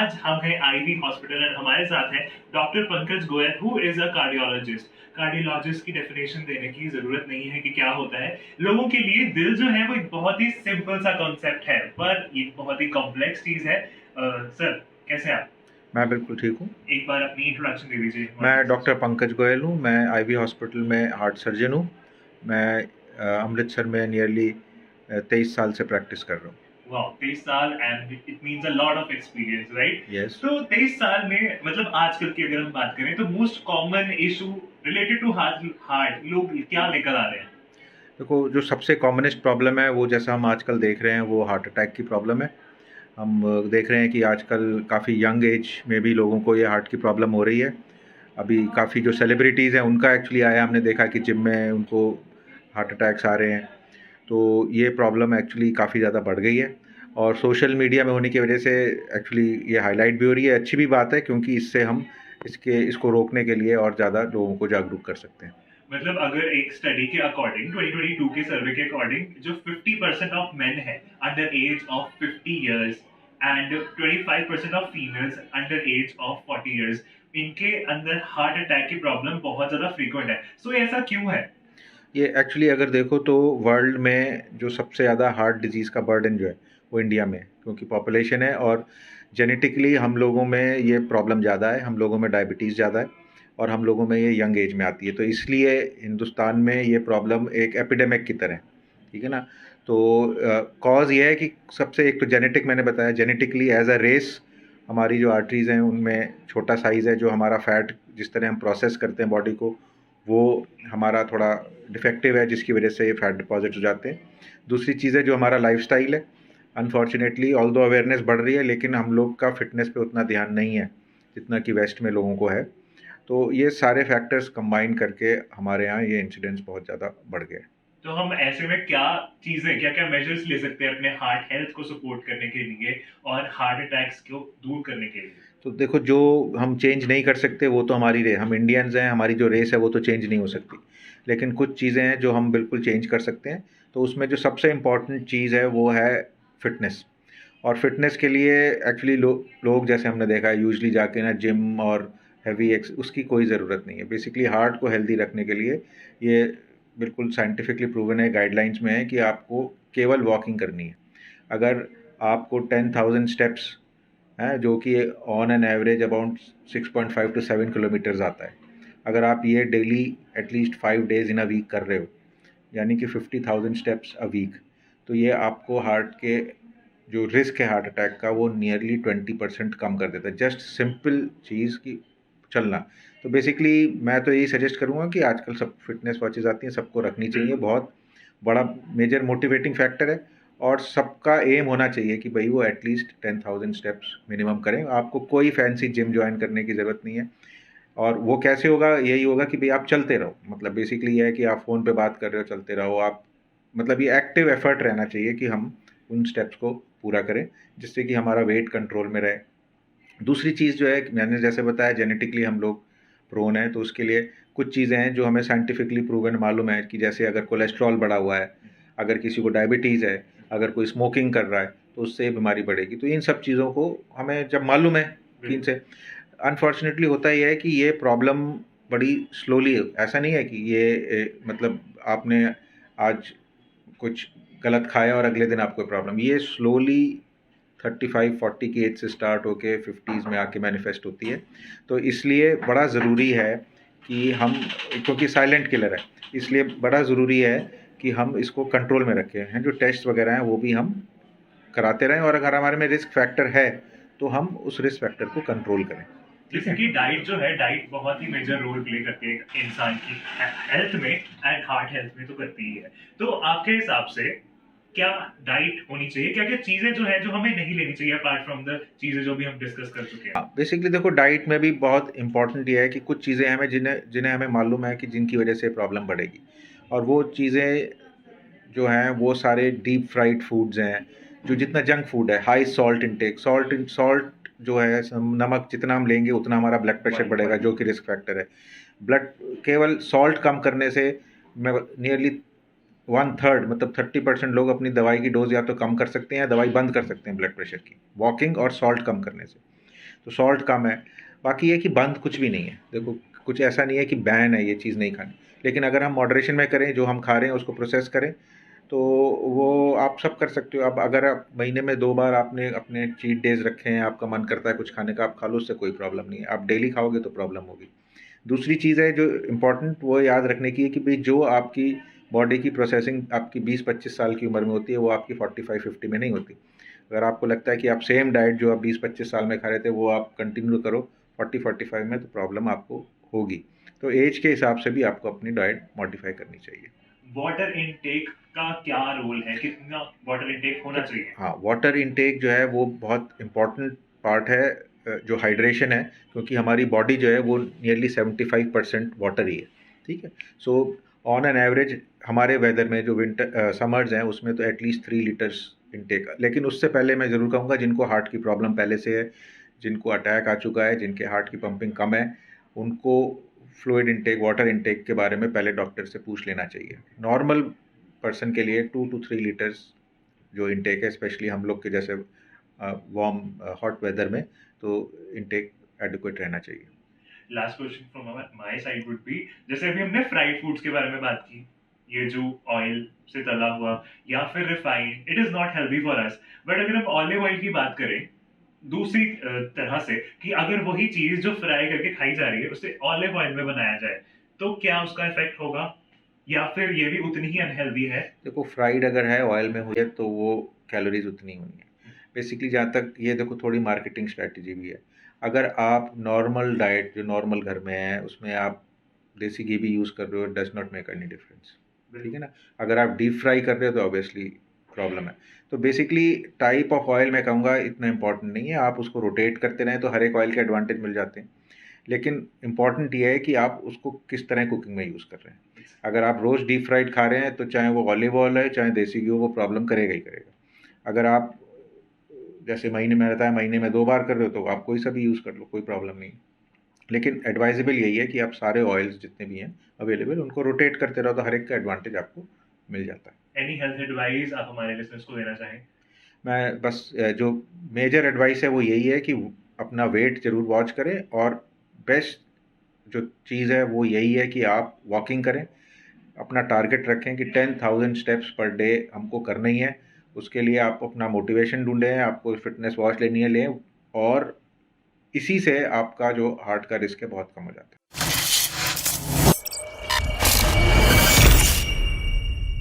आज हम हैं आईवी हॉस्पिटल और हमारे साथ है doctor Pankaj Goyal who is a cardiologist. Cardiologist की डेफिनेशन देने की जरूरत नहीं है कि क्या होता है। लोगों के लिए दिल जो है वो एक बहुत ही सिंपल सा कॉन्सेप्ट है, पर ये बहुत ही कॉम्प्लेक्स चीज है। सर, कैसे आप? मैं बिल्कुल ठीक हूँ। एक बार अपनी इंट्रोडक्शन दे दीजिए। मैं डॉक्टर पंकज गोयल हूँ। मैं आईवी हॉस्पिटल में हार्ट सर्जन हूँ। मैं अमृतसर में नियरली 23 साल से प्रैक्टिस कर रहा हूँ। वाह, 23 साल and it means a lot of experience, right? Yes. तो 23 साल में मतलब आजकल की अगर हम बात करें तो most common issue related to heart लोग क्या लेकर आ रहे हैं? देखो, जो सबसे कॉमनेस्ट प्रॉब्लम है वो जैसा हम आजकल देख रहे हैं वो हार्ट अटैक की प्रॉब्लम है। हम देख रहे हैं कि आजकल काफ़ी यंग एज में भी लोगों को ये हार्ट की प्रॉब्लम हो रही है। अभी काफ़ी जो सेलिब्रिटीज़ हैं उनका एक्चुअली आया, हमने देखा कि जिम में उनको हार्ट अटैक्स आ रहे हैं। तो ये प्रॉब्लम एक्चुअली काफ़ी ज़्यादा बढ़ गई है और सोशल मीडिया में होने की वजह से एक्चुअली ये हाईलाइट भी हो रही है। अच्छी भी बात है क्योंकि इससे हम इसको रोकने के लिए और ज़्यादा लोगों को जागरूक कर सकते हैं। मतलब अगर एक स्टडी के अकॉर्डिंग 2022 के सर्वे के अकॉर्डिंग जो 50% ऑफ मेन है under as of 50 years and 25% of females under as of 40 years, इनके अंदर हार्ट अटैक की प्रॉब्लम बहुत ज्यादा फ्रीक्वेंट है। सो ऐसा क्यों है? ये एक्चुअली अगर देखो तो वर्ल्ड में जो सबसे ज़्यादा हार्ट डिजीज़ का बर्डन जो है वो इंडिया में है, क्योंकि पॉपुलेशन है और जेनेटिकली हम लोगों में ये प्रॉब्लम ज़्यादा है। हम लोगों में डायबिटीज़ ज़्यादा है और हम लोगों में ये यंग एज में आती है। तो इसलिए हिंदुस्तान में ये प्रॉब्लम एक एपिडेमिक की तरह है, ठीक है ना। तो कॉज ये है कि सबसे एक तो जेनेटिक, मैंने बताया जेनेटिकली एज अ रेस हमारी जो आर्टरीज़ हैं उनमें छोटा साइज़ है। जो हमारा फ़ैट जिस तरह हम प्रोसेस करते हैं बॉडी को, वो हमारा थोड़ा डिफेक्टिव है, जिसकी वजह से ये फैट डिपॉजिट हो जाते हैं। दूसरी चीज़ है जो हमारा लाइफस्टाइल है। अनफॉर्चुनेटली ऑल्दो अवेयरनेस बढ़ रही है लेकिन हम लोग का फिटनेस पे उतना ध्यान नहीं है जितना कि वेस्ट में लोगों को है। तो ये सारे फैक्टर्स कंबाइन करके हमारे यहाँ ये इंसिडेंट्स बहुत ज़्यादा बढ़ गए। तो हम ऐसे में क्या चीजें, क्या क्या मेजर्स ले सकते हैं अपने हार्ट हेल्थ को सपोर्ट करने के लिए और हार्ट अटैक्स को दूर करने के लिए? तो देखो, जो हम चेंज नहीं कर सकते वो तो हमारी हम इंडियंस हैं, हमारी जो रेस है वो तो चेंज नहीं हो सकती। लेकिन कुछ चीज़ें हैं जो हम बिल्कुल चेंज कर सकते हैं। तो उसमें जो सबसे इम्पॉर्टेंट चीज़ है वो है फिटनेस। और फिटनेस के लिए एक्चुअली लोग जैसे हमने देखा है यूजली जाके ना जिम और हैवी उसकी कोई ज़रूरत नहीं है। बेसिकली हार्ट को हेल्दी रखने के लिए ये बिल्कुल साइंटिफिकली प्रूवन है, गाइडलाइंस में है कि आपको केवल वॉकिंग करनी है। अगर आपको 10,000 स्टेप्स है जो कि on an average about 6.5 to 7 kilometres आता है, अगर आप ये daily at least 5 days in a week कर रहे हो, यानी कि 50,000 स्टेप्स अ वीक, तो ये आपको हार्ट के जो रिस्क है हार्ट अटैक का वो नियरली 20% कम कर देता है। जस्ट सिंपल चीज़ की चलना। तो बेसिकली मैं तो यही सजेस्ट करूँगा कि आजकल सब फिटनेस वॉचेज़ आती हैं, सबको रखनी चाहिए। बहुत बड़ा मेजर मोटिवेटिंग फैक्टर है और सबका एम होना चाहिए कि भाई वो एटलीस्ट 10,000 स्टेप्स मिनिमम करें। आपको कोई फैंसी जिम ज्वाइन करने की ज़रूरत नहीं है। और वो कैसे होगा? यही होगा कि भाई आप चलते रहो। मतलब बेसिकली ये है कि आप फ़ोन पे बात कर रहे हो, चलते रहो आप। मतलब ये एक्टिव एफर्ट रहना चाहिए कि हम उन स्टेप्स को पूरा करें जिससे कि हमारा वेट कंट्रोल में रहे। दूसरी चीज़ जो है कि मैंने जैसे बताया जेनेटिकली हम लोग प्रोन हैं, तो उसके लिए कुछ चीज़ें हैं जो हमें साइंटिफिकली प्रूवन मालूम है कि जैसे अगर कोलेस्ट्रॉल बढ़ा हुआ है, अगर किसी को डायबिटीज़ है, अगर कोई स्मोकिंग कर रहा है तो उससे बीमारी बढ़ेगी। तो इन सब चीज़ों को हमें जब मालूम है कि इनसे, अनफॉर्चुनेटली होता यह है कि ये प्रॉब्लम बड़ी स्लोली, ऐसा नहीं है कि ये मतलब आपने आज कुछ गलत खाया और अगले दिन आपको प्रॉब्लम, ये स्लोली 35-40 की एज से स्टार्ट होके 50s में आके मैनिफेस्ट होती है। तो इसलिए बड़ा ज़रूरी है कि हम, क्योंकि साइलेंट किलर है, इसलिए बड़ा ज़रूरी है कि हम इसको कंट्रोल में रखें हैं। जो टेस्ट वगैरह हैं वो भी हम कराते रहें और अगर हमारे में रिस्क फैक्टर है तो हम उस रिस्क फैक्टर को कंट्रोल करें। जैसे कि डाइट जो है, डाइट बहुत ही मेजर रोल प्ले करती है एक इंसान की हेल्थ में एंड हार्ट हेल्थ में तो करती ही है। तो आपके हिसाब से क्या डाइट होनी चाहिए, क्या क्या चीजें जो है जो हमें नहीं लेनी चाहिए अपार्ट फ्रॉम द चीजें जो भी हम डिस्कस कर चुके हैं? बेसिकली देखो, डाइट में भी बहुत इंपॉर्टेंट ये है कि कुछ चीज़ें हमें जिन्हें जिन्हें हमें मालूम है कि जिनकी वजह से प्रॉब्लम बढ़ेगी, और वो चीज़ें जो हैं वो सारे डीप फ्राइड फूड्स हैं। जो जितना जंक फूड है, हाई सॉल्ट इंटेक, सॉल्ट जो है नमक जितना हम लेंगे उतना हमारा ब्लड प्रेशर बढ़ेगा, जो कि रिस्क फैक्टर है। ब्लड, केवल सॉल्ट कम करने से नियरली 1/3 मतलब 30% लोग अपनी दवाई की डोज या तो कम कर सकते हैं या दवाई बंद कर सकते हैं ब्लड प्रेशर की, वॉकिंग और सॉल्ट कम करने से। तो सॉल्ट कम है। बाकी ये कि बंद कुछ भी नहीं है, देखो कुछ ऐसा नहीं है कि बैन है ये चीज़ नहीं खानी, लेकिन अगर हम मॉडरेशन में करें, जो हम खा रहे हैं उसको प्रोसेस करें, तो वो आप सब कर सकते हो। अब अगर आप महीने में 2 बार आपने अपने चीट डेज़ रखे हैं, आपका मन करता है कुछ खाने का, आप खा लो, उससे कोई प्रॉब्लम नहीं है। आप डेली खाओगे तो प्रॉब्लम होगी। दूसरी चीज़ है जो इम्पोर्टेंट, वो याद रखने की है कि भाई जो आपकी बॉडी की प्रोसेसिंग आपकी 20-25 साल की उम्र में होती है, वो आपकी 45-50 में नहीं होती। अगर आपको लगता है कि आप सेम डाइट जो आप 20-25 साल में खा रहे थे वो आप कंटिन्यू करो 40-45 में, तो प्रॉब्लम आपको होगी। तो एज के हिसाब से भी आपको अपनी डाइट मॉडिफाई करनी चाहिए। वाटर इनटेक का क्या रोल है, कितना वाटर इनटेक होना चाहिए? हाँ, वाटर इनटेक जो है वो बहुत इम्पॉर्टेंट पार्ट है, जो हाइड्रेशन है, क्योंकि हमारी बॉडी जो है वो नियरली 75% वाटर ही है, ठीक है। सो ऑन एन एवरेज हमारे वेदर में जो विंटर समर्स हैं उसमें तो एटलीस्ट 3 लीटर्स इनटेक। लेकिन उससे पहले मैं ज़रूर कहूँगा, जिनको हार्ट की प्रॉब्लम पहले से है, जिनको अटैक आ चुका है, जिनके हार्ट की पंपिंग कम है, उनको फ्लूइड इनटेक, वाटर इनटेक के बारे में पहले डॉक्टर से पूछ लेना चाहिए। नॉर्मल पर्सन के लिए 2 to 3 लीटर्स जो इनटेक है, स्पेशली हम लोग के जैसे वार्म हॉट वेदर में, तो इनटेक एडिक्वेट रहना चाहिए। Last question from my side would be, जैसे अभी हमने फ्राइड फूड्स के बारे में बात की, ये जो ऑयल से तला हुआ या फिर refined, it is not healthy for us. But अगर हम ऑलिव ऑयल की बात करें दूसरी तरह से, कि अगर वही चीज जो फ्राई करके खाई जा रही है उसे ऑलिव ऑयल में बनाया जाए, तो क्या उसका इफेक्ट होगा, या फिर ये भी उतनी ही अनहेल्दी है? देखो, फ्राइड अगर है, ऑयल में हुई है, तो वो कैलोरीज उतनी होनी है बेसिकली। जहाँ तक ये देखो, थोड़ी मार्केटिंग स्ट्रेटजी भी है। अगर आप नॉर्मल डाइट जो नॉर्मल घर में है उसमें आप देसी घी भी यूज़ कर रहे हो, does not make any difference, ठीक है ना। अगर आप डीप फ्राई कर रहे हो तो ऑब्वियसली प्रॉब्लम है। तो बेसिकली टाइप ऑफ ऑयल मैं कहूँगा इतना इंपॉर्टेंट नहीं है, आप उसको रोटेट करते रहें तो हर एक ऑयल के एडवांटेज मिल जाते हैं। लेकिन इम्पॉर्टेंट ये है कि आप उसको किस तरह कुकिंग में यूज़ कर रहे हैं। अगर आप रोज़ डीप फ्राइड खा रहे हैं तो चाहे वो ऑलिव ऑयल है चाहे देसी घी हो, वो प्रॉब्लम करेगा ही करेगा। अगर आप जैसे महीने में रहता है, महीने में 2 बार कर रहे हो, तो आप कोई सा भी यूज़ कर लो, कोई प्रॉब्लम नहीं। लेकिन एडवाइजेबल यही है कि आप सारे ऑयल्स जितने भी हैं अवेलेबल, उनको रोटेट करते रहो, तो हर एक का एडवांटेज आपको मिल जाता है। एनी हेल्थ एडवाइस आप हमारे लिसनर्स को देना चाहें? मैं बस जो मेजर एडवाइस है वो यही है कि अपना वेट ज़रूर वॉच करें, और बेस्ट जो चीज़ है वो यही है कि आप वॉकिंग करें। अपना टारगेट रखें कि 10,000 स्टेप्स पर डे हमको करना ही है। उसके लिए आप अपना मोटिवेशन ढूंढें, आपको फिटनेस वॉच लेनी है, लें, और इसी से आपका जो हार्ट का रिस्क है बहुत कम हो जाता है।